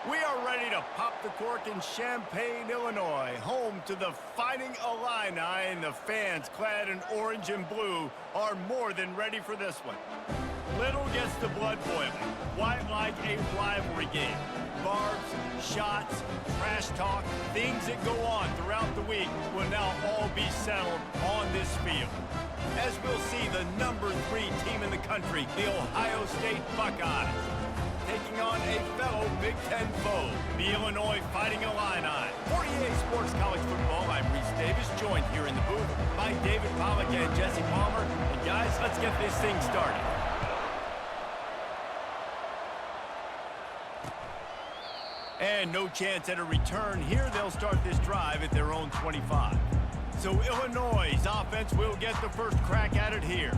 We are ready to pop the cork in Champaign, Illinois, home to the Fighting Illini, and the fans clad in orange and blue are more than ready for this one. Little gets the blood boiling, quite like a rivalry game. Barbs, shots, trash talk, things that go on throughout the week will now all be settled on this field. As we'll see the #3 team in the country, the Ohio State Buckeyes, taking on a fellow Big Ten foe, the Illinois Fighting Illini. For EA Sports College Football, I'm Reese Davis, joined here in the booth by David Pollack and Jesse Palmer. And guys, let's get this thing started. And no chance at a return here. They'll start this drive at their own 25. So Illinois' offense will get the first crack at it here.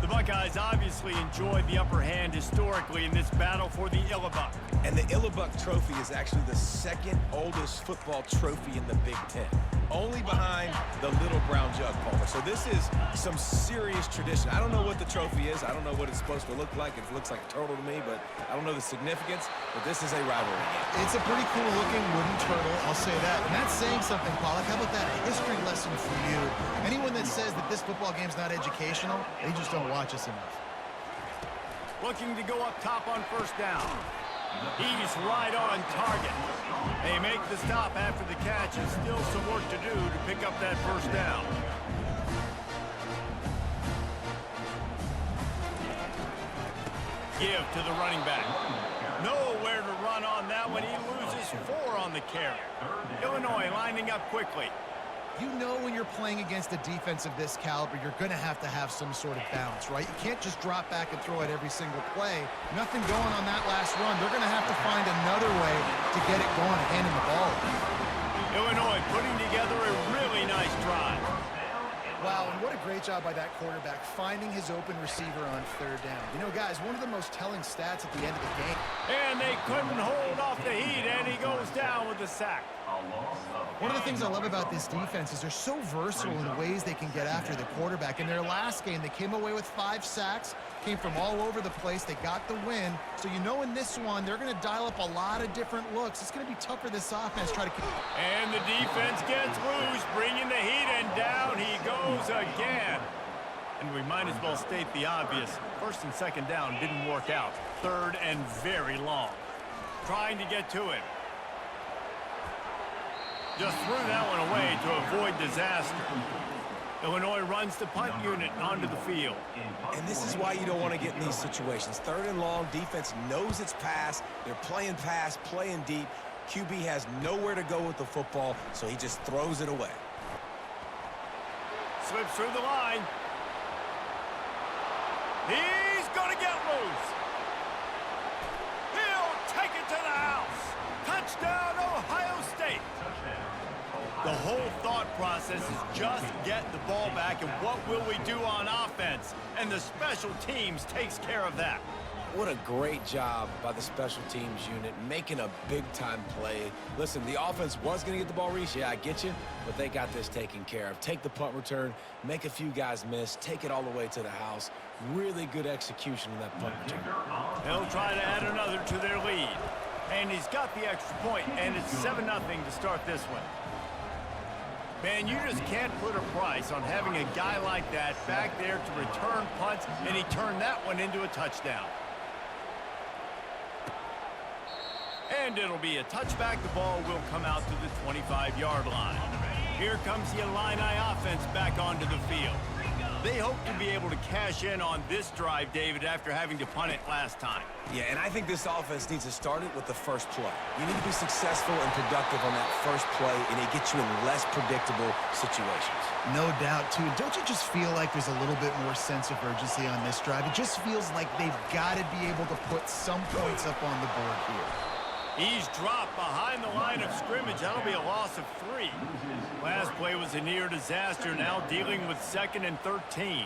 The Buckeyes obviously enjoyed the upper hand historically in this battle for the Illibuck. And the Illibuck trophy is actually the second oldest football trophy in the Big Ten. Only behind the Little Brown Jug, Palmer. So this is some serious tradition. I don't know what the trophy is. I don't know what it's supposed to look like. It looks like a turtle to me, but I don't know the significance. But this is a rivalry game. It's a pretty cool looking wooden turtle, I'll say that. And that's saying something, Pollack. How about that? A history lesson for you. Anyone that says that this football game's not educational, they just don't watch us enough. Looking to go up top on first down. He's right on target. They make the stop after the catch, and still some work to do to pick up that first down. Give to the running back. Nowhere to run on that one. He loses 4 on the carry. Illinois lining up quickly. You know when you're playing against a defense of this caliber, you're going to have some sort of balance, right? You can't just drop back and throw it every single play. Nothing going on that last run. They're going to have to find another way to get it going, handing the ball. Illinois putting together a really nice drive. Wow, and what a great job by that quarterback, finding his open receiver on third down. You know, guys, one of the most telling stats at the end of the game. And they couldn't hold off the heat, and he goes down with the sack. One of the things I love about this defense is they're so versatile in the ways they can get after the quarterback. In their last game, they came away with 5 sacks, came from all over the place. They got the win. So you know in this one, they're going to dial up a lot of different looks. It's going to be tough for this offense to try to keep. And the defense gets loose, bringing the heat, and down he goes again. And we might as well state the obvious. First and second down didn't work out. Third and very long. Trying to get to it. Just threw that one away to avoid disaster. Illinois runs the punt unit onto the field. And this is why you don't want to get in these situations. Third and long, defense knows it's pass. They're playing pass, playing deep. QB has nowhere to go with the football, so he just throws it away. Slips through the line. He's going to get loose. He'll take it to the house. Touchdown, Ohio State. The whole thought process is just get the ball back, and what will we do on offense? And the special teams takes care of that. What a great job by the special teams unit, making a big-time play. Listen, the offense was going to get the ball, Reese. Yeah, I get you, but they got this taken care of. Take the punt return, make a few guys miss, take it all the way to the house. Really good execution in that punt return. They'll try to add another to their lead. And he's got the extra point, and it's 7-0 to start this one. Man, you just can't put a price on having a guy like that back there to return punts, and he turned that one into a touchdown. And it'll be a touchback. The ball will come out to the 25-yard line. Here comes the Illini offense back onto the field. They hope to be able to cash in on this drive, David, after having to punt it last time. Yeah, and I think this offense needs to start it with the first play. You need to be successful and productive on that first play, and it gets you in less predictable situations. No doubt, too. Don't you just feel like there's a little bit more sense of urgency on this drive? It just feels like they've got to be able to put some points up on the board here. He's dropped behind the line of scrimmage. That'll be a loss of 3. Last play was a near disaster, now dealing with 2nd and 13.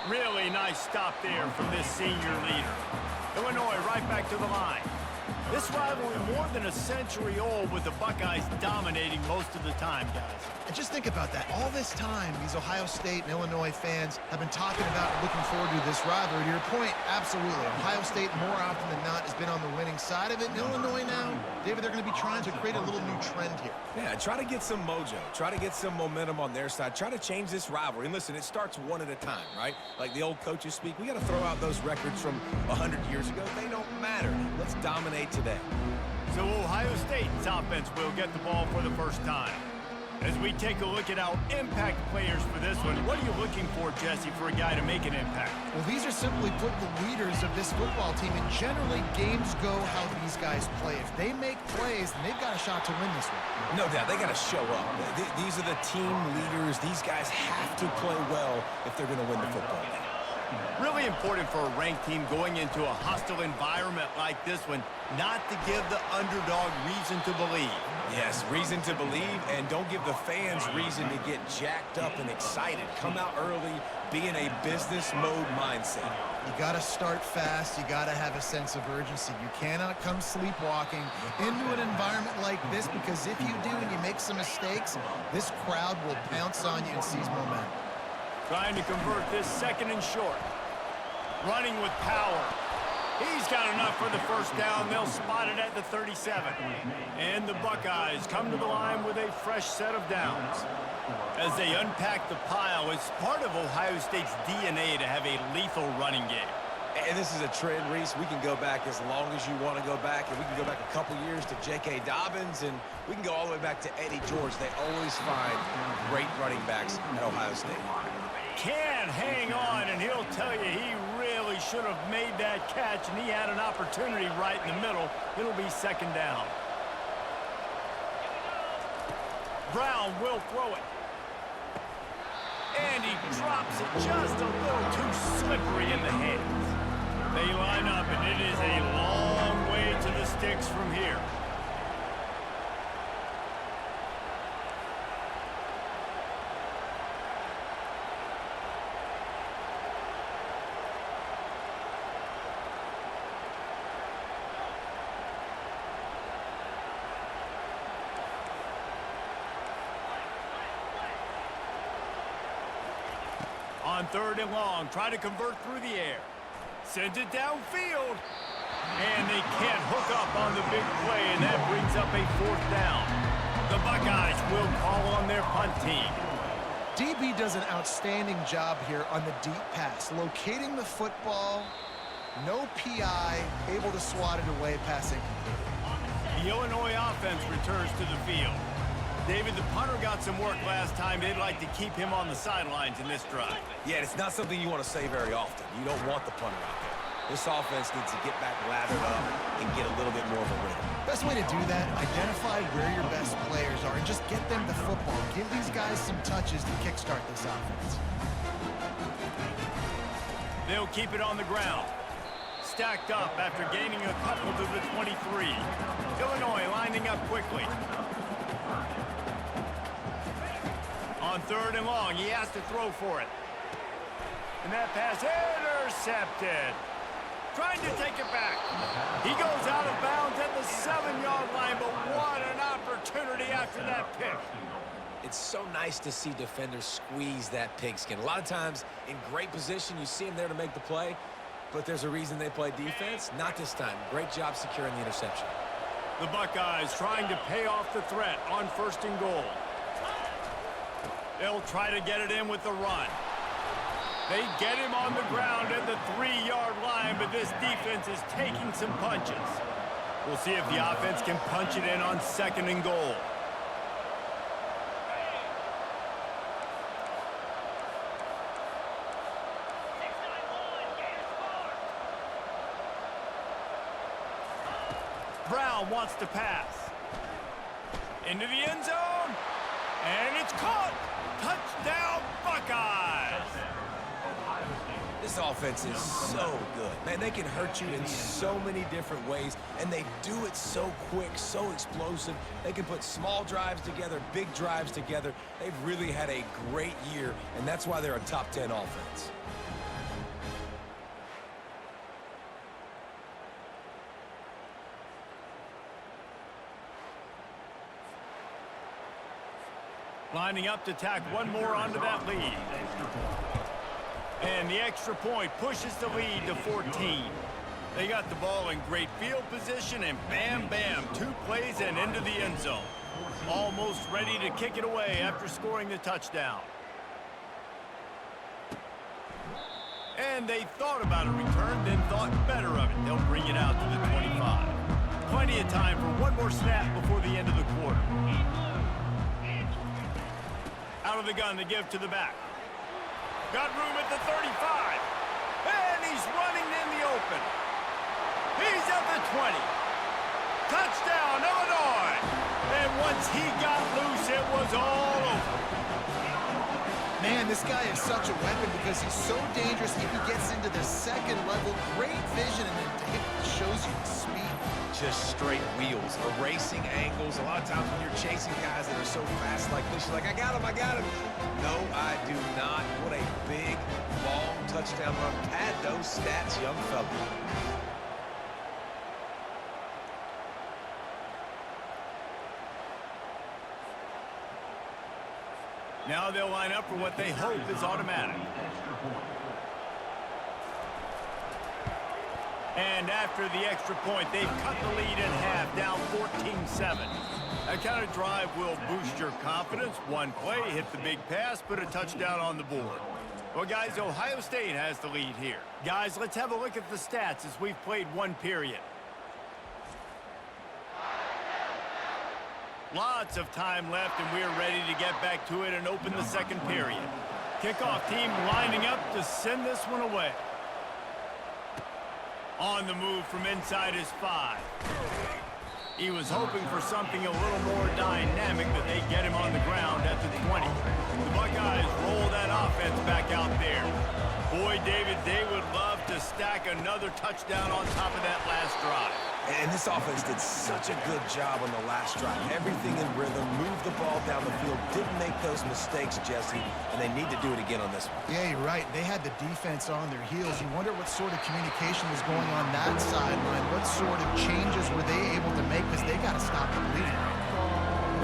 Really nice stop there from this senior leader. Illinois right back to the line. This rivalry more than a century old, with the Buckeyes dominating most of the time, guys. And just think about that. All this time, these Ohio State and Illinois fans have been talking about and looking forward to this rivalry. To your point, absolutely. Ohio State, more often than not, has been on the winning side of it. And Illinois now, David, they're going to be trying to create a little new trend here. Yeah, try to get some mojo. Try to get some momentum on their side. Try to change this rivalry. And listen, it starts one at a time, right? Like the old coaches speak, we got to throw out those records from 100 years ago. They don't matter. Let's dominate today. So Ohio State's offense will get the ball for the first time. As we take a look at our impact players for this one, what are you looking for, Jesse, for a guy to make an impact? Well, these are simply put the leaders of this football team, and generally games go how these guys play. If they make plays, then they've got a shot to win this one. No doubt, they got to show up. These are the team leaders. These guys have to play well if they're going to win the football game. Really important for a ranked team going into a hostile environment like this one, not to give the underdog reason to believe. Yes, reason to believe, and don't give the fans reason to get jacked up and excited. Come out early, be in a business mode mindset. You got to start fast. You got to have a sense of urgency. You cannot come sleepwalking into an environment like this, because if you do and you make some mistakes, this crowd will pounce on you and seize momentum. Trying to convert this second and short. Running with power. He's got enough for the first down. They'll spot it at the 37. And the Buckeyes come to the line with a fresh set of downs. As they unpack the pile, it's part of Ohio State's DNA to have a lethal running game. And this is a trend, Reese. We can go back as long as you want to go back, and we can go back a couple years to J.K. Dobbins, and we can go all the way back to Eddie George. They always find great running backs at Ohio State. Can hang on, and he'll tell you he really should have made that catch, and he had an opportunity right in the middle. It'll be second down. Brown will throw it. And he drops it just a little too slippery in the hands. They line up, and it is a long way to the sticks from here. On third and long, try to convert through the air. Sends it downfield. And they can't hook up on the big play, and that brings up a fourth down. The Buckeyes will call on their punt team. DB does an outstanding job here on the deep pass, locating the football, no PI, able to swat it away, passing complete. The Illinois offense returns to the field. David, the punter got some work last time. They'd like to keep him on the sidelines in this drive. Yeah, it's not something you want to say very often. You don't want the punter out there. This offense needs to get back lathered up and get a little bit more of a rhythm. Best way to do that, identify where your best players are and just get them the football. Give these guys some touches to kickstart this offense. They'll keep it on the ground. Stacked up after gaining a couple to the 23. Illinois lining up quickly. On third and long, he has to throw for it. And that pass intercepted. Trying to take it back. He goes out of bounds at the 7-yard line, but what an opportunity after that pick. It's so nice to see defenders squeeze that pigskin. A lot of times, in great position, you see them there to make the play, but there's a reason they play defense. Not this time. Great job securing the interception. The Buckeyes trying to pay off the threat on first and goal. They'll try to get it in with the run. They get him on the ground at the 3-yard line, but this defense is taking some punches. We'll see if the offense can punch it in on second and goal. Brown wants to pass. Into the end zone. And it's caught. Touchdown, Buckeyes. This offense is so good. Man, they can hurt you in so many different ways, and they do it so quick, so explosive. They can put small drives together, big drives together. They've really had a great year, and that's why they're a top 10 offense. Lining up to tack one more onto that lead. And the extra point pushes the lead to 14. They got the ball in great field position, and bam, bam, 2 plays and into the end zone. Almost ready to kick it away after scoring the touchdown. And they thought about a return, then thought better of it. They'll bring it out to the 25. Plenty of time for one more snap before the end of the quarter. Out of the gun to give to the back. Got room at the 35. And he's running in the open. He's at the 20. Touchdown, Illinois. And once he got loose, it was all over. Man, this guy is such a weapon because he's so dangerous if he gets into the second level. Great vision, and then it shows you the speed. Just straight wheels, erasing angles. A lot of times when you're chasing guys that are so fast like this, you're like, I got him, I got him. No, I do not. What a big, long touchdown run. Pad those stats, young fella. Now they'll line up for what they hope is automatic. And after the extra point, they've cut the lead in half, down 14-7. That kind of drive will boost your confidence. One play, hit the big pass, put a touchdown on the board. Well, guys, Ohio State has the lead here. Guys, let's have a look at the stats as we've played one period. Lots of time left, and we're ready to get back to it and open the second period. Kickoff team lining up to send this one away. On the move from inside his 5. He was hoping for something a little more dynamic, but they get him on the ground at the 20. The Buckeyes roll that offense back out there. Boy, David, they would love to stack another touchdown on top of that last drive. And this offense did such a good job on the last drive. Everything in rhythm, moved the ball down the field, didn't make those mistakes, Jesse, and they need to do it again on this one. Yeah, you're right. They had the defense on their heels. You wonder what sort of communication was going on that sideline. What sort of changes were they able to make because they got to stop the bleeding.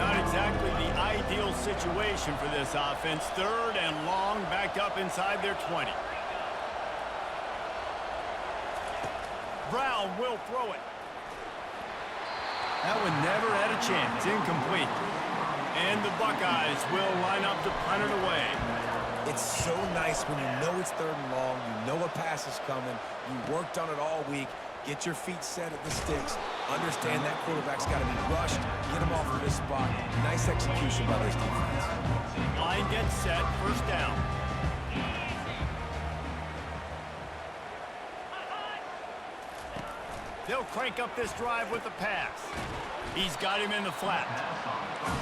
Not exactly the ideal situation for this offense. 3rd and long, backed up inside their 20. Brown will throw it. That one never had a chance. Incomplete. And the Buckeyes will line up to punt it away. It's so nice when you know it's 3rd and long, you know a pass is coming, you worked on it all week, get your feet set at the sticks, understand that quarterback's got to be rushed, get him off of this spot. Nice execution by this defense. Line gets set, 1st down. They'll crank up this drive with the pass. He's got him in the flat.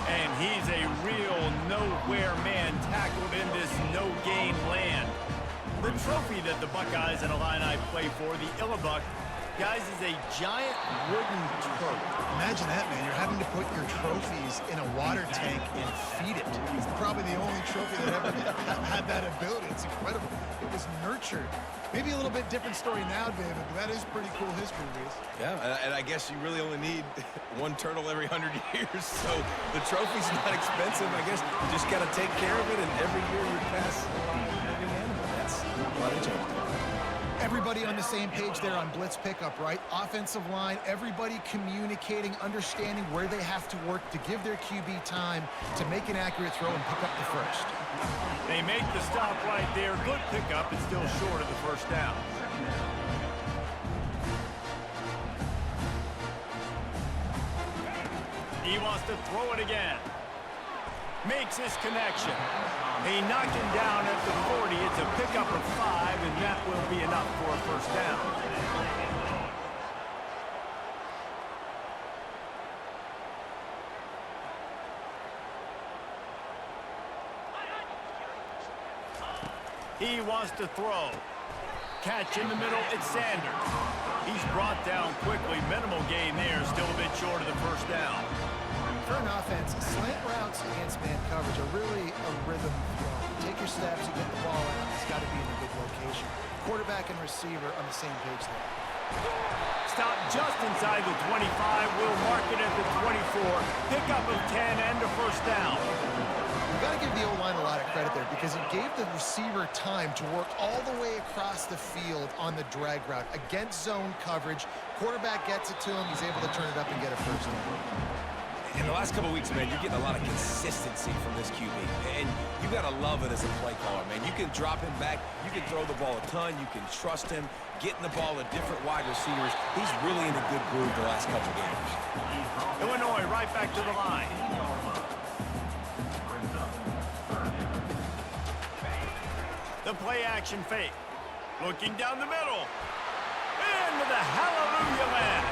And he's a real nowhere man tackled in this no-gain land. The trophy that the Buckeyes and Illini play for, the Illibuck, guys, is a giant wooden turret. Imagine that, man. You're having to put your trophies in a water tank and feed it. It's probably the only trophy that ever had that ability. It's incredible. It was nurtured. Maybe a little bit different story now, David, but that is pretty cool history, Reese. Yeah, and I guess you really only need one turtle every 100 years, so the trophy's not expensive. I guess you just got to take care of it, and every year you pass every animal. That's what it is. Everybody on the same page there on blitz pickup, right? Offensive line, everybody communicating, understanding where they have to work to give their QB time to make an accurate throw and pick up the 1st. They make the stop right there. Good pickup. It's still short of the 1st down. He wants to throw it again. Makes his connection. He knocked him down at the 40. It's a pickup of 5, and that will be enough for a 1st down. He wants to throw. Catch in the middle, it's Sanders. He's brought down quickly. Minimal gain there, still a bit short of the 1st down. For an offense, slant routes against man coverage are really a rhythm flow. Take your steps, you get the ball out. It's got to be in a good location. Quarterback and receiver on the same page there. Stop just inside the 25. We'll mark it at the 24. Pickup of 10 and a 1st down. got to give the O-line a lot of credit there because it gave the receiver time to work all the way across the field on the drag route against zone coverage. Quarterback gets it to him. He's able to turn it up and get a first down. In the last couple of weeks, man, you're getting a lot of consistency from this QB. And you got to love it as a play caller, man. You can drop him back. You can throw the ball a ton. You can trust him, getting the ball to different wide receivers. He's really in a good groove the last couple of games. Illinois right back to the line. The play action fake. Looking down the middle. Into the hallelujah land.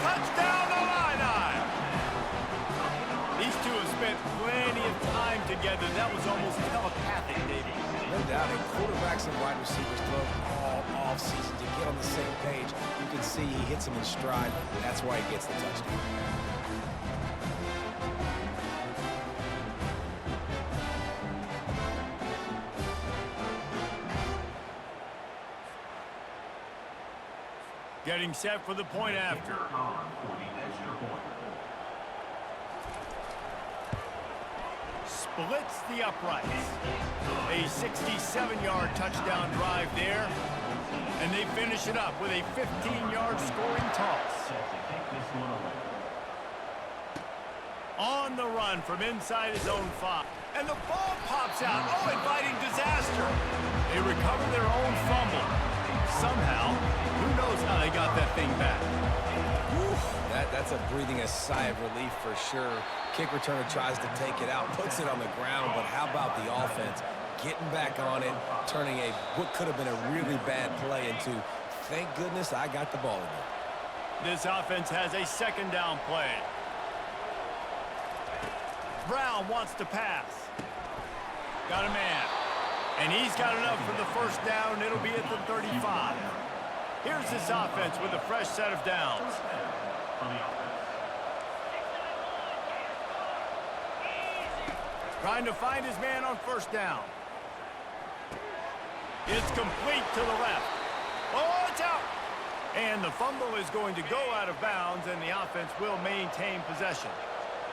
Touchdown Illini. These two have spent plenty of time together. That was almost telepathic, David. No doubt. And quarterbacks and wide receivers throw all offseason to get on the same page. You can see he hits him in stride. That's why he gets the touchdown. Getting set for the point after. Splits the uprights. A 67-yard touchdown drive there. And they finish it up with a 15-yard scoring toss. On the run from inside his own 5. And the ball pops out. Oh, inviting disaster. They recover their own fumble. Somehow, who knows how they got that thing back. That's a breathing a sigh of relief for sure. Kick returner tries to take it out, puts it on the ground, but how about the offense getting back on it, turning what could have been a really bad play into, thank goodness I got the ball again. This offense has a second down play. Brown wants to pass. Got a man. And he's got enough for the first down. It'll be at the 35. Here's this offense with a fresh set of downs. Trying to find his man on first down. It's complete to the left. Oh, it's out. And the fumble is going to go out of bounds, and the offense will maintain possession.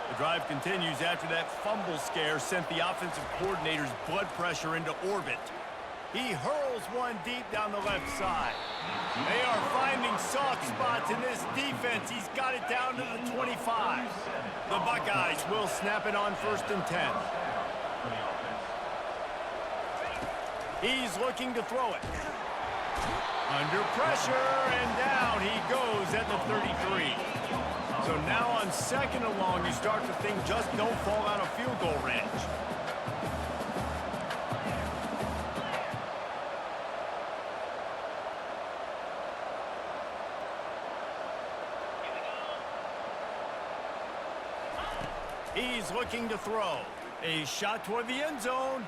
The drive continues after that fumble scare sent the offensive coordinator's blood pressure into orbit. He hurls one deep down the left side. They are finding soft spots in this defense. He's got it down to the 25. The Buckeyes will snap it on 1st and 10. He's looking to throw it. Under pressure, and down he goes at the 33. So now on 2nd and long, you start to think just don't fall out of field goal range. He's looking to throw. A shot toward the end zone.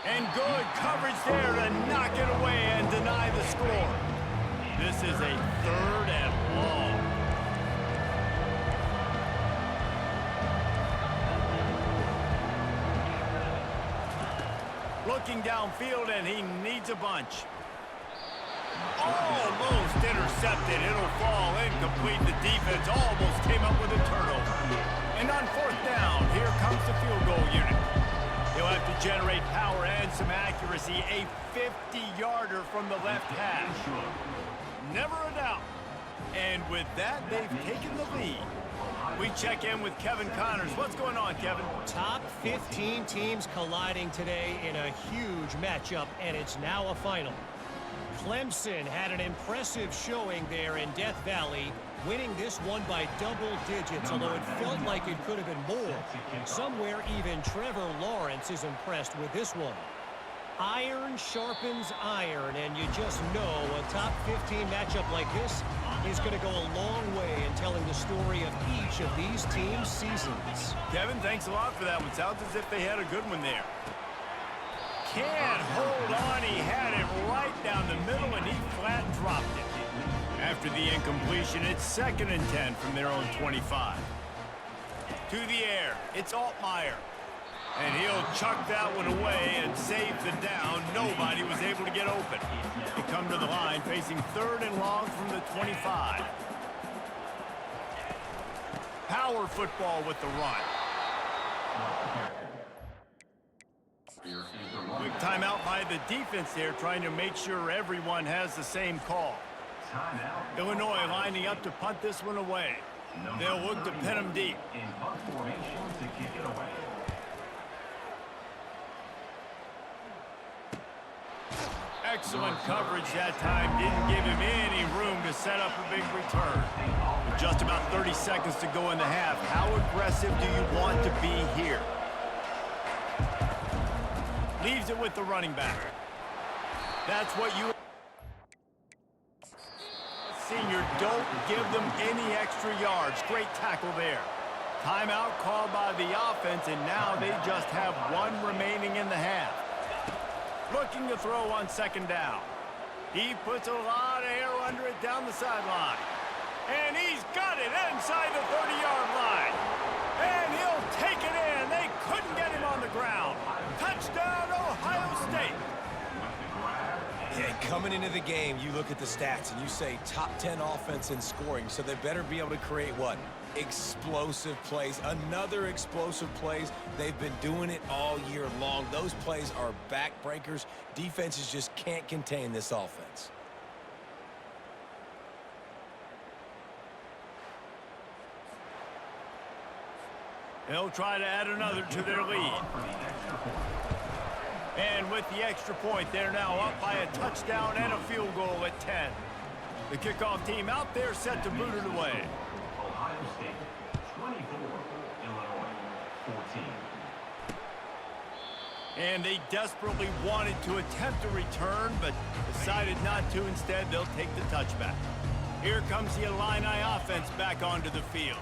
And good coverage there to knock it away and deny the score. This is a 3rd and long. Looking downfield, and he needs a bunch. Almost intercepted. It'll fall incomplete. The defense almost came up with a turnover. And on 4th down, here comes the field goal unit. He'll have to generate power and some accuracy. A 50-yarder from the left hash. Never a doubt. And with that, they've taken the lead. We check in with Kevin Connors. What's going on, Kevin? Top 15 teams colliding today in a huge matchup, and it's now a final. Clemson had an impressive showing there in Death Valley, winning this one by double digits, although it felt like it could have been more. Somewhere even Trevor Lawrence is impressed with this one. Iron sharpens iron, and you just know a top 15 matchup like this is going to go a long way in telling the story of each of these teams' seasons. Kevin, thanks a lot for that one. Sounds as if they had a good one there. Can't hold on. He had it right down the middle, and he flat dropped it. After the incompletion, it's 2nd and 10 from their own 25. To the air, it's Altmaier. And he'll chuck that one away and save the down. Nobody was able to get open. They come to the line facing 3rd and long from the 25. Power football with the run. Quick timeout by the defense there, trying to make sure everyone has the same call. Illinois lining up to punt this one away. They'll look to pin them deep. In punt formation to kick it away. Excellent coverage that time. Didn't give him any room to set up a big return. With just about 30 seconds to go in the half, how aggressive do you want to be here? Leaves it with the running back. That's what you... Senior, don't give them any extra yards. Great tackle there. Timeout called by the offense, and now they just have one remaining in the half. Looking to throw on second down. He puts a lot of air under it down the sideline. And he's got it inside the 30-yard line. And he'll take it in. They couldn't get him on the ground. Touchdown, Ohio State. Yeah, coming into the game, you look at the stats and you say top 10 offense in scoring, so they better be able to create what? Explosive plays. Another explosive plays. They've been doing it all year long. Those plays are backbreakers. Defenses just can't contain this offense. They'll try to add another to their lead. And with the extra point, they're now up by a touchdown and a field goal at 10. The kickoff team out there set to boot it away. Ohio State 24, Illinois 14. And they desperately wanted to attempt a return, but decided not to. Instead, they'll take the touchback. Here comes the Illini offense back onto the field.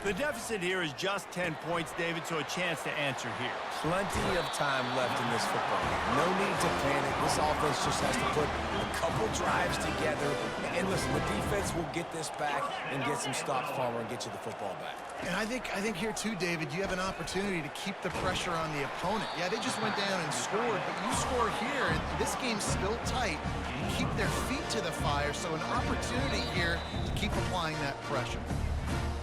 The deficit here is just 10 points, David, so a chance to answer here. Plenty of time left in this football game. No need to panic. This offense just has to put a couple drives together. And listen, the defense will get this back and get some stops, Palmer, and get you the football back. And I think here too, David, you have an opportunity to keep the pressure on the opponent. Yeah, they just went down and scored, but you score here, and this game's still tight. You keep their feet to the fire, so an opportunity here to keep applying that pressure.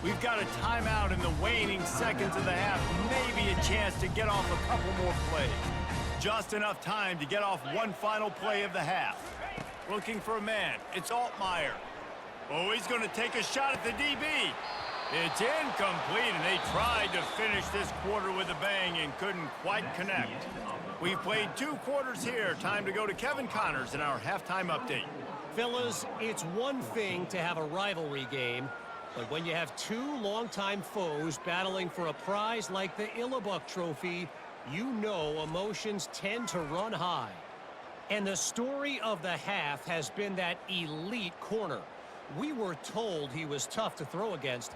We've got a timeout in the waning seconds of the half. Maybe a chance to get off a couple more plays. Just enough time to get off one final play of the half. Looking for a man. It's Altmaier. Oh, he's going to take a shot at the DB. It's incomplete, and they tried to finish this quarter with a bang and couldn't quite connect. We've played 2 quarters here. Time to go to Kevin Connors in our halftime update. Fellas, it's one thing to have a rivalry game, but when you have 2 longtime foes battling for a prize like the Illinois Trophy, you know emotions tend to run high. And the story of the half has been that elite corner. We were told he was tough to throw against.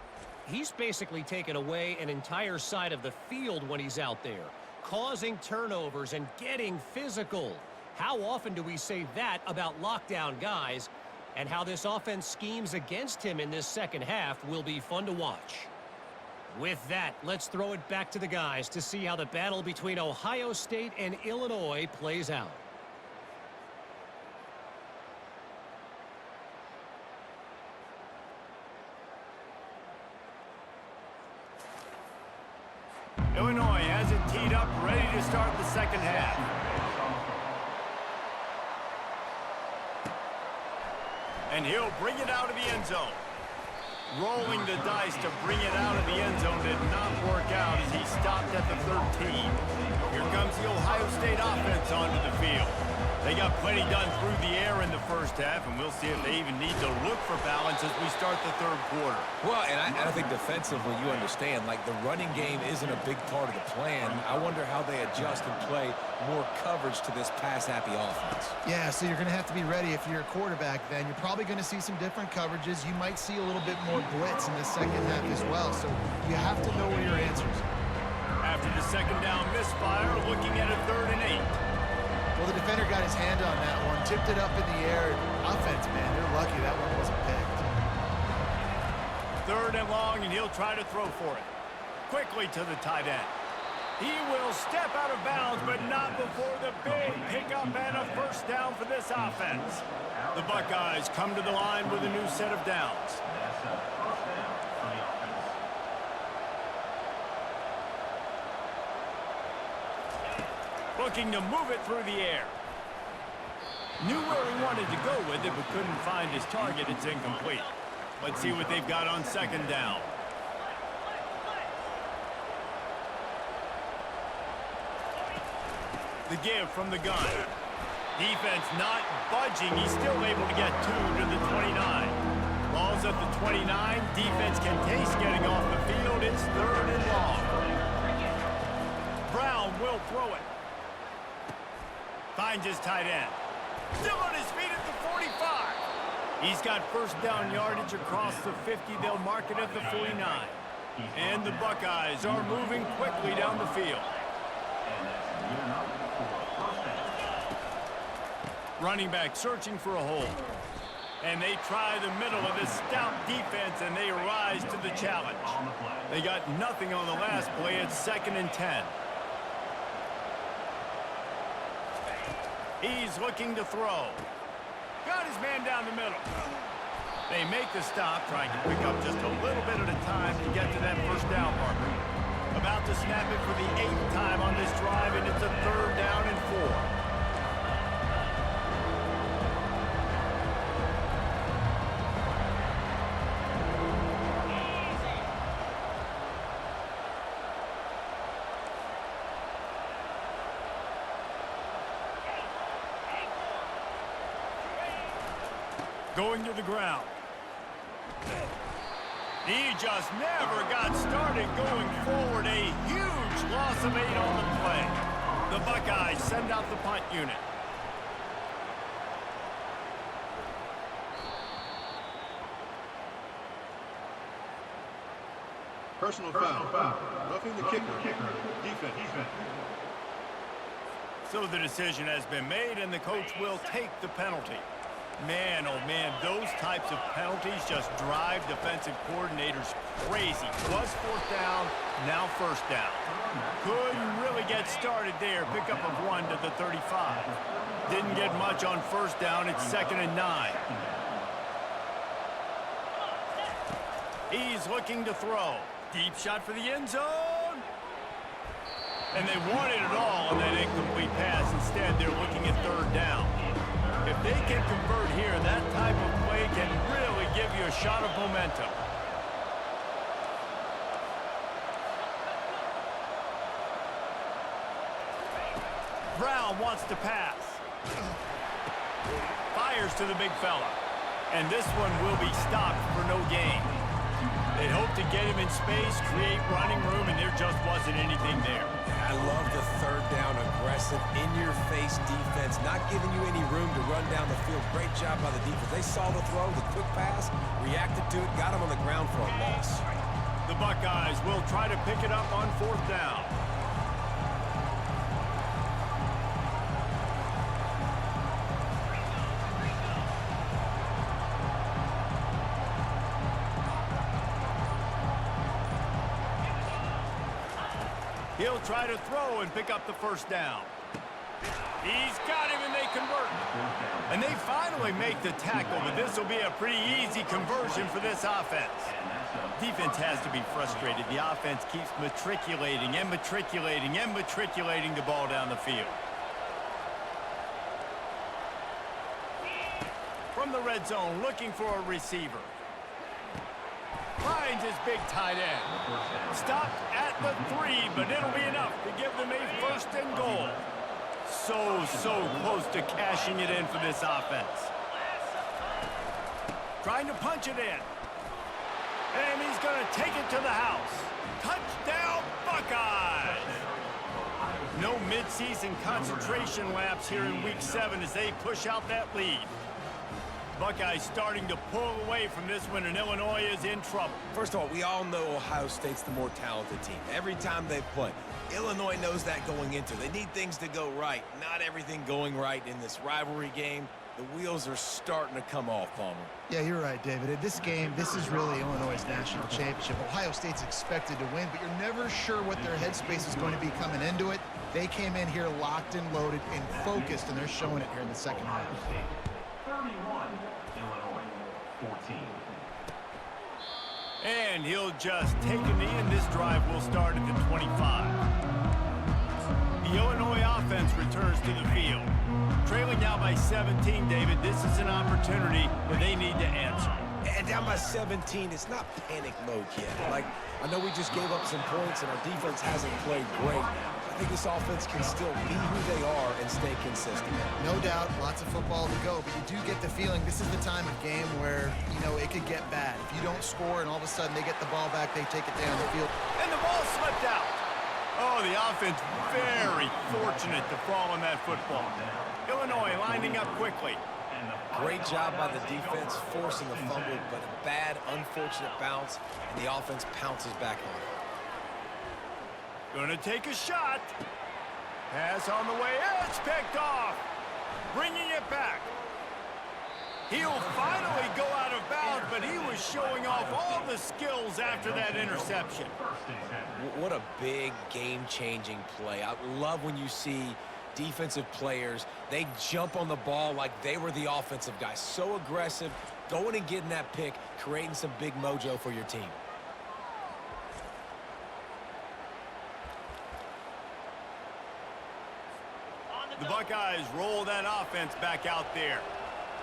He's basically taken away an entire side of the field when he's out there, causing turnovers and getting physical. How often do we say that about lockdown guys? And how this offense schemes against him in this second half will be fun to watch. With that, let's throw it back to the guys to see how the battle between Ohio State and Illinois plays out. Illinois has it teed up, ready to start the second half. And he'll bring it out of the end zone. Rolling the dice to bring it out of the end zone did not work out as he stopped at the 13. Here comes the Ohio State offense onto the field. They got plenty done through the air in the first half, and we'll see if they even need to look for balance as we start the third quarter. Well, and I think defensively, you understand, like the running game isn't a big part of the plan. I wonder how they adjust and play more coverage to this pass-happy offense. Yeah, so you're going to have to be ready if you're a quarterback then. You're probably going to see some different coverages. You might see a little bit more blitz in the second half as well, so you have to know where your answers are. After the second down misfire, looking at a 3rd and 8. Well, the defender got his hand on that one, tipped it up in the air. Offense, man, they're lucky that one wasn't picked. 3rd and long, and he'll try to throw for it. Quickly to the tight end. He will step out of bounds, but not before the big pickup and a first down for this offense. The Buckeyes come to the line with a new set of downs. That's a first down for the offense. Looking to move it through the air. Knew where he wanted to go with it, but couldn't find his target. It's incomplete. Let's see what they've got on second down. The give from the gun. Defense not budging. He's still able to get 2 to the 29. Ball's at the 29. Defense can taste getting off the field. It's 3rd and long. Brown will throw it. Finds his tight end. Still on his feet at the 45. He's got first down yardage across the 50. They'll mark it at the 49. And the Buckeyes are moving quickly down the field. Running back searching for a hole. And they try the middle of this stout defense, and they rise to the challenge. They got nothing on the last play. It's 2nd and 10. He's looking to throw. Got his man down the middle. They make the stop, trying to pick up just a little bit at a time to get to that first down marker. About to snap it for the 8th time on this drive, and it's a 3rd down and 4. Going to the ground. He just never got started going forward. A huge loss of 8 on the play. The Buckeyes send out the punt unit. Personal foul. Roughing the kicker. Defense. So the decision has been made, and the coach will take the penalty. Man, oh man, those types of penalties just drive defensive coordinators crazy. Was 4th down, now 1st down. Couldn't really get started there. Pickup of 1 to the 35. Didn't get much on 1st down. It's 2nd and 9. He's looking to throw. Deep shot for the end zone. And they wanted it all on that incomplete pass. Instead, they're looking at 3rd down. If they can convert here, that type of play can really give you a shot of momentum. Brown wants to pass. Fires to the big fella. And this one will be stopped for no gain. They hope to get him in space, create running room, and there just wasn't anything there. I love the 3rd down, aggressive, in-your-face defense, not giving you any room to run down the field. Great job by the defense. They saw the throw, the quick pass, reacted to it, got him on the ground for a loss. The Buckeyes will try to pick it up on 4th down. He'll try to throw and pick up the 1st down. He's got him, and they convert. And they finally make the tackle, but this will be a pretty easy conversion for this offense. Defense has to be frustrated. The offense keeps matriculating and matriculating and matriculating the ball down the field. From the red zone, looking for a receiver. Finds his big tight end. Stopped at the 3, but it'll be enough to give them a 1st and goal. So close to cashing it in for this offense. Trying to punch it in. And he's going to take it to the house. Touchdown, Buckeyes! No midseason concentration laps here in Week 7 as they push out that lead. Buckeyes starting to pull away from this one, and Illinois is in trouble. First of all, we all know Ohio State's the more talented team. Every time they play, Illinois knows that going into. They need things to go right. Not everything going right in this rivalry game. The wheels are starting to come off, Palmer. Yeah, you're right, David. This game, this is really Illinois' national championship. Ohio State's expected to win, but you're never sure what their headspace is going to be coming into it. They came in here locked and loaded and focused, and they're showing it here in the second half. 31, Illinois, 14. And he'll just take a knee, and this drive will start at the 25. The Illinois offense returns to the field. Trailing now by 17, David, this is an opportunity where they need to answer. And down by 17, it's not panic mode yet. Like, I know we just gave up some points and our defense hasn't played great. I think this offense can still be who they are and stay consistent. No doubt, lots of football to go, but you do get the feeling this is the time of game where, you know, it could get bad. If you don't score and all of a sudden they get the ball back, they take it down the field. And the ball slipped out. Oh, the offense very fortunate to fall on that football. Illinois lining up quickly. Great job by the defense forcing the fumble, but a bad, unfortunate bounce, and the offense pounces back on it. Gonna take a shot. Pass on the way. It's picked off. Bringing it back. He'll finally go out of bounds, but he was showing off all the skills after that interception. What a big game-changing play. I love when you see defensive players, they jump on the ball like they were the offensive guys. So aggressive, going and getting that pick, creating some big mojo for your team. The Buckeyes roll that offense back out there.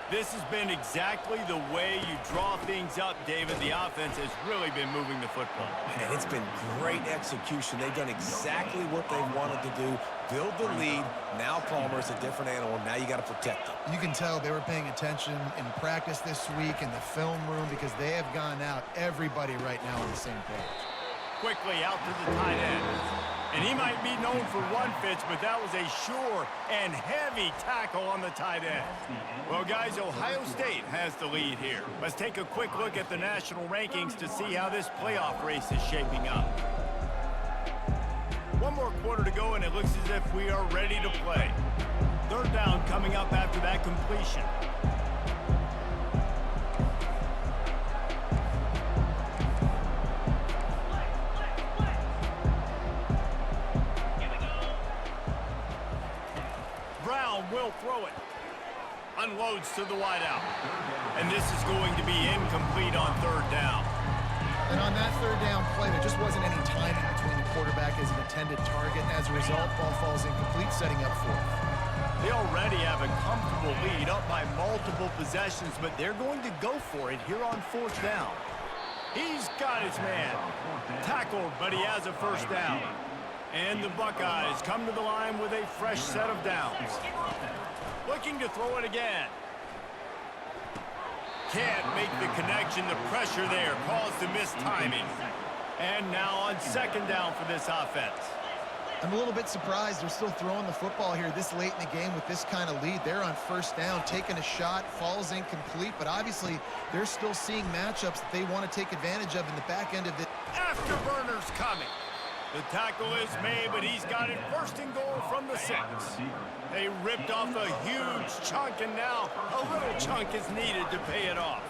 This has been exactly the way you draw things up, David. The offense has really been moving the football. And it's been great execution. They've done exactly what they wanted to do. Build the lead. Now Palmer's a different animal. Now you got to protect them. You can tell they were paying attention in practice this week in the film room because they have gone out, everybody right now on the same page. Quickly out to the tight end. And he might be known for one pitch, but that was a sure and heavy tackle on the tight end. Well, guys, Ohio State has the lead here. Let's take a quick look at the national rankings to see how this playoff race is shaping up. One more quarter to go, and it looks as if we are ready to play. Third down coming up after that completion. Will throw it. Unloads to the wideout. And this is going to be incomplete on third down. And on that third down play, there just wasn't any timing between the quarterback as an intended target. And as a result, ball falls incomplete, setting up fourth. They already have a comfortable lead up by multiple possessions, but they're going to go for it here on fourth down. He's got his man. Tackled, but he has a first down. And the Buckeyes come to the line with a fresh set of downs. Looking to throw it again. Can't make the connection. The pressure there caused the missed timing. And now on second down for this offense. I'm a little bit surprised they're still throwing the football here this late in the game with this kind of lead. They're on first down, taking a shot, falls incomplete, but obviously they're still seeing matchups that they want to take advantage of in the back end of the... Afterburners coming. The tackle is made, but he's got it first and goal from the 6. They ripped off a huge chunk, and now a little chunk is needed to pay it off.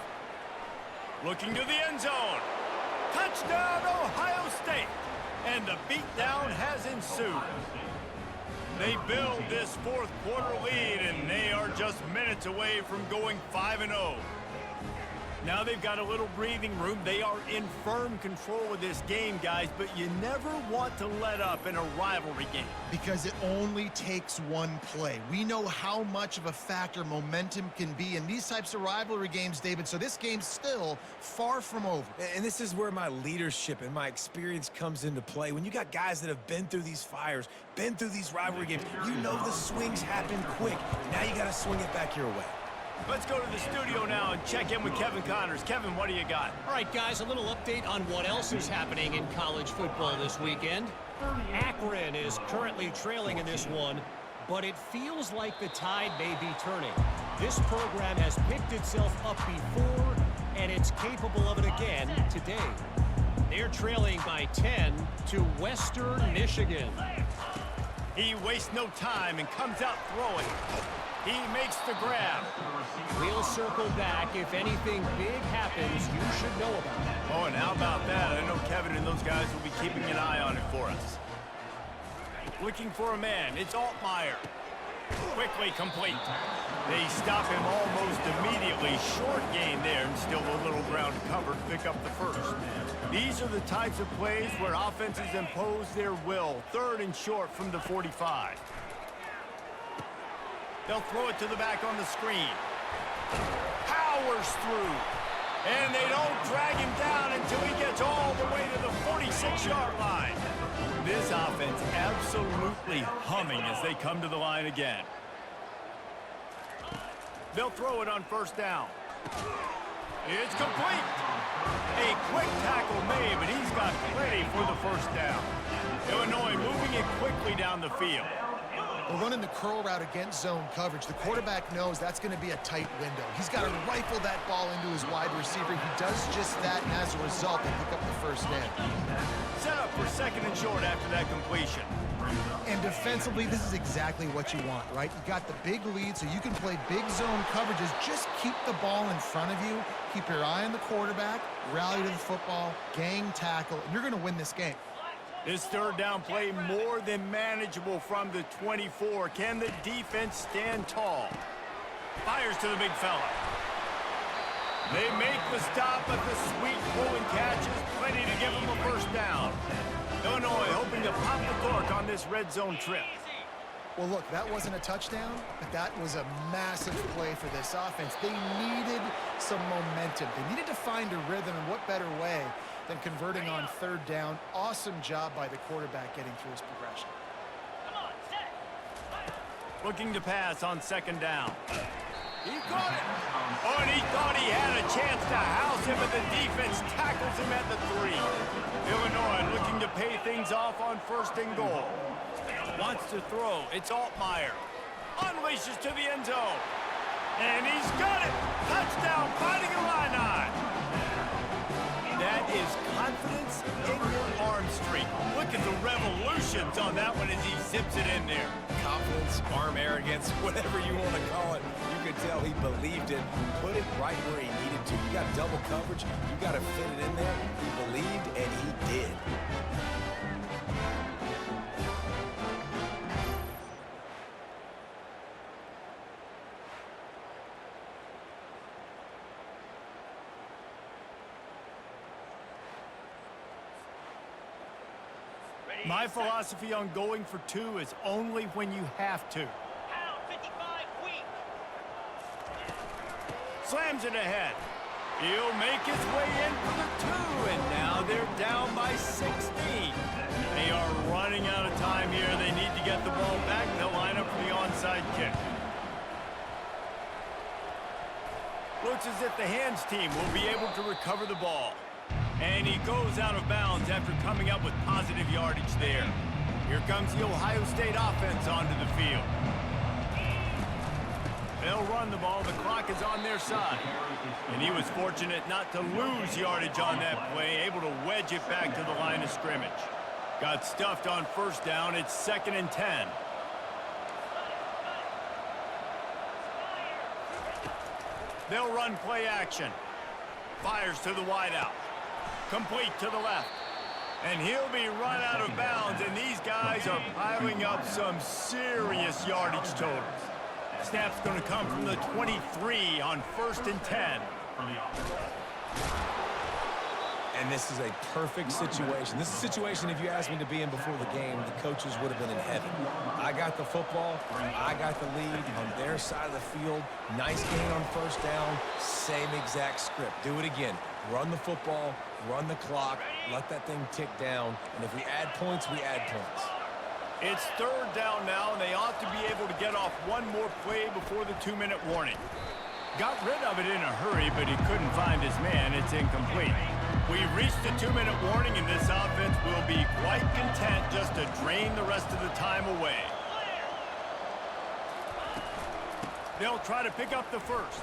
Looking to the end zone. Touchdown, Ohio State. And the beatdown has ensued. They build this fourth quarter lead, and they are just minutes away from going 5-0. Now they've got a little breathing room. They are in firm control of this game, guys, but you never want to let up in a rivalry game. Because it only takes one play. We know how much of a factor momentum can be in these types of rivalry games, David, so this game's still far from over. And this is where my leadership and my experience comes into play. When you got guys that have been through these fires, been through these rivalry games, you know the swings happen quick. Now you got to swing it back your way. Let's go to the studio now and check in with Kevin Connors. Kevin, what do you got? All right, guys, a little update on what else is happening in college football this weekend. Akron is currently trailing in this one, but it feels like the tide may be turning. This program has picked itself up before, and it's capable of it again today. They're trailing by 10 to Western Michigan. He wastes no time and comes out throwing. He makes the grab. We'll circle back. If anything big happens, you should know about it. Oh, and how about that? I know Kevin and those guys will be keeping an eye on it for us. Looking for a man. It's Altmaier. Quickly complete. They stop him almost immediately. Short gain there, and still a little ground covered to pick up the first. These are the types of plays where offenses impose their will. Third and short from the 45. They'll throw it to the back on the screen. Powers through. And they don't drag him down until he gets all the way to the 46-yard line. This offense absolutely humming as they come to the line again. They'll throw it on first down. It's complete. A quick tackle made, but he's got plenty for the first down. Illinois moving it quickly down the field. We're running the curl route against zone coverage. The quarterback knows that's going to be a tight window. He's got to rifle that ball into his wide receiver. He does just that, and as a result, they pick up the first down. Set up for second and short after that completion. And defensively, this is exactly what you want, right? You got the big lead, so you can play big zone coverages. Just keep the ball in front of you. Keep your eye on the quarterback, rally to the football, gang tackle, and you're going to win this game. This third down play more than manageable from the 24. Can the defense stand tall? Fires to the big fella. They make the stop, but the sweet pull and catch is plenty to give them a first down. Illinois hoping to pop the cork on this red zone trip. Well, look, that wasn't a touchdown, but that was a massive play for this offense. They needed some momentum. They needed to find a rhythm, and what better way than converting on third down. Awesome job by the quarterback getting through his progression. Looking to pass on second down. He caught it. Oh, and he thought he had a chance to house him, but the defense tackles him at the 3. Illinois looking to pay things off on first and goal. Wants to throw. It's Altmaier. Unleashes to the end zone. And he's got it. Touchdown, Fighting Illini. That is confidence in your arm streak. Look at the revolutions on that one as he zips it in there. Confidence, arm arrogance, whatever you want to call it. You could tell he believed it, put it right where he needed to. You got double coverage, you got to fit it in there. He believed, and he did. My philosophy on going for 2 is only when you have to. Slams it ahead. He'll make his way in for the 2, and now they're down by 16. They are running out of time here. They need to get the ball back. They'll line up for the onside kick. Looks as if the hands team will be able to recover the ball. And he goes out of bounds after coming up with positive yardage there. Here comes the Ohio State offense onto the field. They'll run the ball. The clock is on their side. And he was fortunate not to lose yardage on that play, able to wedge it back to the line of scrimmage. Got stuffed on first down. It's 2nd and 10. They'll run play action. Fires to the wideout. Complete to the left. And he'll be run out of bounds, and these guys are piling up some serious yardage totals. Snap's going to come from the 23 on 1st and 10. And this is a perfect situation. This is a situation, if you asked me to be in before the game, the coaches would have been in heaven. I got the football. I got the lead on their side of the field. Nice gain on first down. Same exact script. Do it again. Run the football, run the clock, let that thing tick down. And if we add points, we add points. It's 3rd down now, and they ought to be able to get off one more play before the 2-minute warning. Got rid of it in a hurry, but he couldn't find his man. It's incomplete. We've reached the 2-minute warning, and this offense will be quite content just to drain the rest of the time away. They'll try to pick up the first.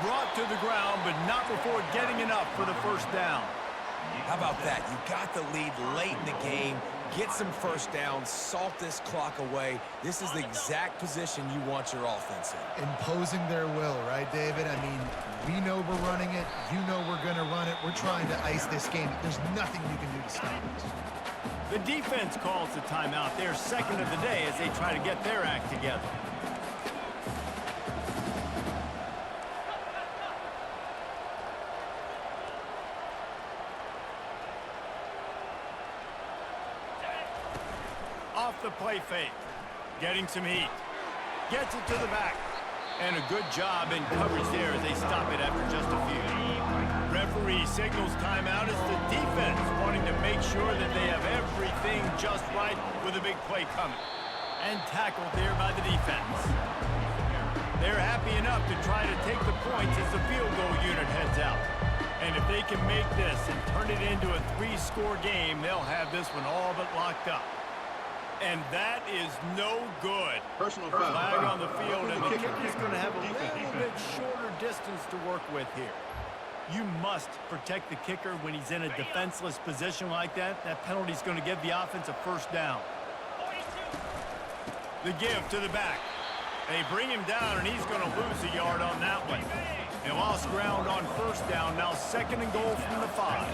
Brought to the ground, but not before getting enough for the first down. How about that? You got the lead late in the game. Get some first downs. Salt this clock away. This is the exact position you want your offense in. Imposing their will, right, David? I mean, we know we're running it. You know we're going to run it. We're trying to ice this game. There's nothing you can do to stop us. The defense calls the timeout. They're second of the day as they try to get their act together. Off the play fake. Getting some heat. Gets it to the back. And a good job in coverage there as they stop it after just a few. Referee signals timeout as the defense wanting to make sure that they have everything just right with a big play coming. And tackled there by the defense. They're happy enough to try to take the points as the field goal unit heads out. And if they can make this and turn it into a 3-score game, they'll have this one all but locked up. And that is no good. Personal foul. Flag on the field, and the kicker. kicker's going to have a little bit shorter distance to work with here. You must protect the kicker when he's in a defenseless position like that. That penalty's going to give the offense a first down. The give to the back. They bring him down, and he's going to lose a yard on that one. They lost ground on first down. Now 2nd and goal from the 5.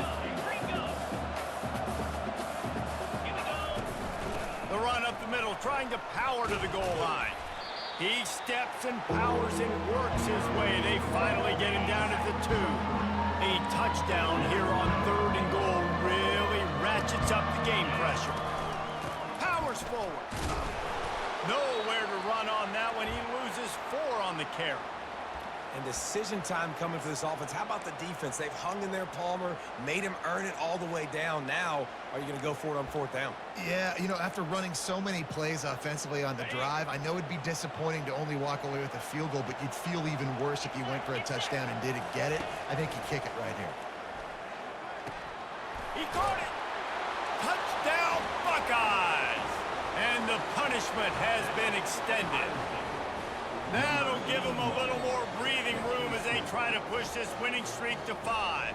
The run up the middle, trying to power to the goal line. He steps and powers and works his way. They finally get him down at the 2. A touchdown here on 3rd and goal really ratchets up the game pressure. Powers forward. Nowhere to run on that one. He loses 4 on the carry. And decision time coming for this offense. How about the defense? They've hung in there, Palmer, made him earn it all the way down. Now, are you going to go for it on 4th down? Yeah, you know, after running so many plays offensively on the drive, I know it'd be disappointing to only walk away with a field goal, but you'd feel even worse if you went for a touchdown and didn't get it. I think you kick it right here. He caught it. Touchdown, Buckeyes. And the punishment has been extended. That'll give them a little more breathing room as they try to push this winning streak to 5.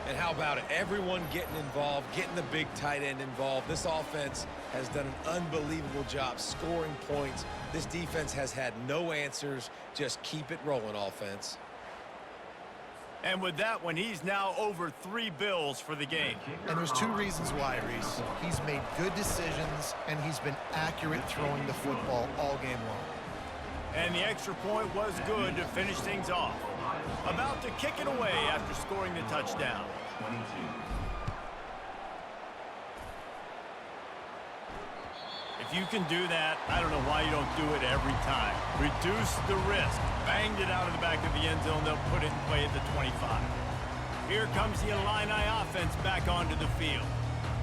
And how about it? Everyone getting involved, getting the big tight end involved. This offense has done an unbelievable job scoring points. This defense has had no answers. Just keep it rolling, offense. And with that one, he's now over 3 bills for the game. And there's 2 reasons why, Reese. He's made good decisions, and he's been accurate throwing the football all game long. And the extra point was good to finish things off. About to kick it away after scoring the touchdown. 22. If you can do that, I don't know why you don't do it every time. Reduce the risk. Banged it out of the back of the end zone. They'll put it in play at the 25. Here comes the Illini offense back onto the field.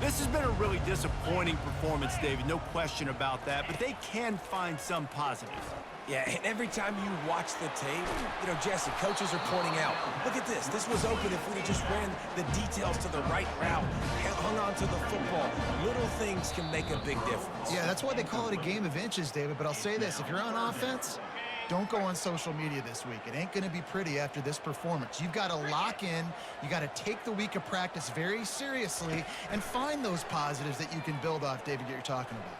This has been a really disappointing performance, David. No question about that, but they can find some positives. Yeah, and every time you watch the tape, you know, Jesse, coaches are pointing out, look at this. This was open if we just ran the details to the right route, hung on to the football. Little things can make a big difference. Yeah, that's why they call it a game of inches, David. But I'll say this, if you're on offense, don't go on social media this week. It ain't going to be pretty after this performance. You've got to lock in. You got to take the week of practice very seriously and find those positives that you can build off, David, that you're talking about.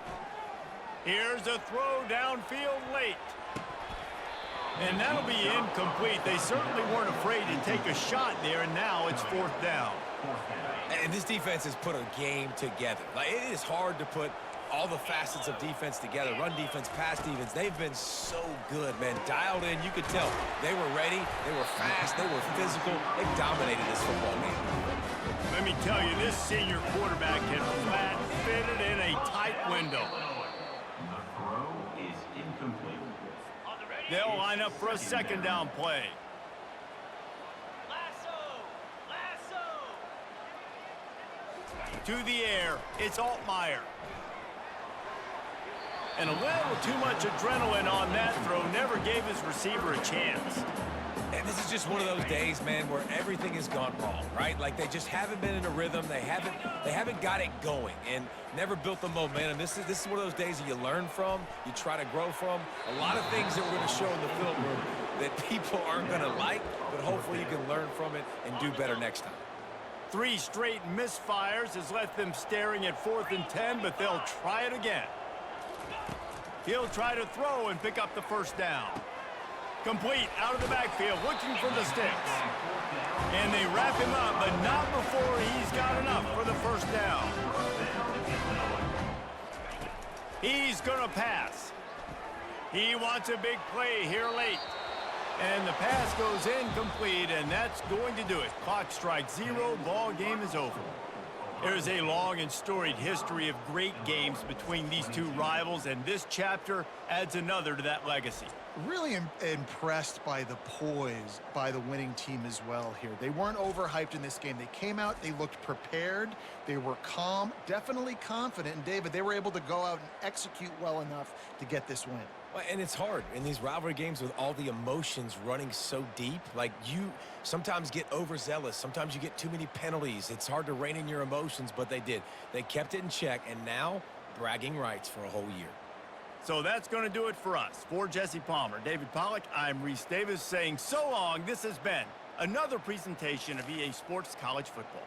Here's a throw downfield late. And that'll be incomplete. They certainly weren't afraid to take a shot there, and now it's 4th down. And this defense has put a game together. Like, it is hard to put all the facets of defense together. Run defense, pass defense. They've been so good, man. Dialed in. You could tell they were ready. They were fast. They were physical. They dominated this football game. Let me tell you, this senior quarterback can flat fit it in a tight window. The throw is incomplete. They'll line up for a 2nd down play. To the air, it's Altmaier. And a little too much adrenaline on that throw. Never gave his receiver a chance. And this is just one of those days, man, where everything has gone wrong, right? Like, they just haven't been in a rhythm. They haven't got it going and never built the momentum. This is one of those days that you learn from, you try to grow from. A lot of things that we're going to show in the film room that people aren't going to like, but hopefully you can learn from it and do better next time. 3 straight misfires has left them staring at 4th and 10, but they'll try it again. He'll try to throw and pick up the 1st down. Complete out of the backfield, looking for the sticks. And they wrap him up, but not before he's got enough for the 1st down. He's gonna pass. He wants a big play here late. And the pass goes incomplete, and that's going to do it. Clock strikes 0, ball game is over. There's a long and storied history of great games between these two rivals, and this chapter adds another to that legacy. Really impressed by the poise by the winning team as well here. They weren't overhyped in this game. They came out, they looked prepared, they were calm, definitely confident, and David, they were able to go out and execute well enough to get this win. Well, and it's hard in these rivalry games with all the emotions running so deep. Like, you sometimes get overzealous. Sometimes you get too many penalties. It's hard to rein in your emotions, but they did. They kept it in check, and now bragging rights for a whole year. So that's going to do it for us. For Jesse Palmer, David Pollack, I'm Reese Davis saying so long. This has been another presentation of EA Sports College Football.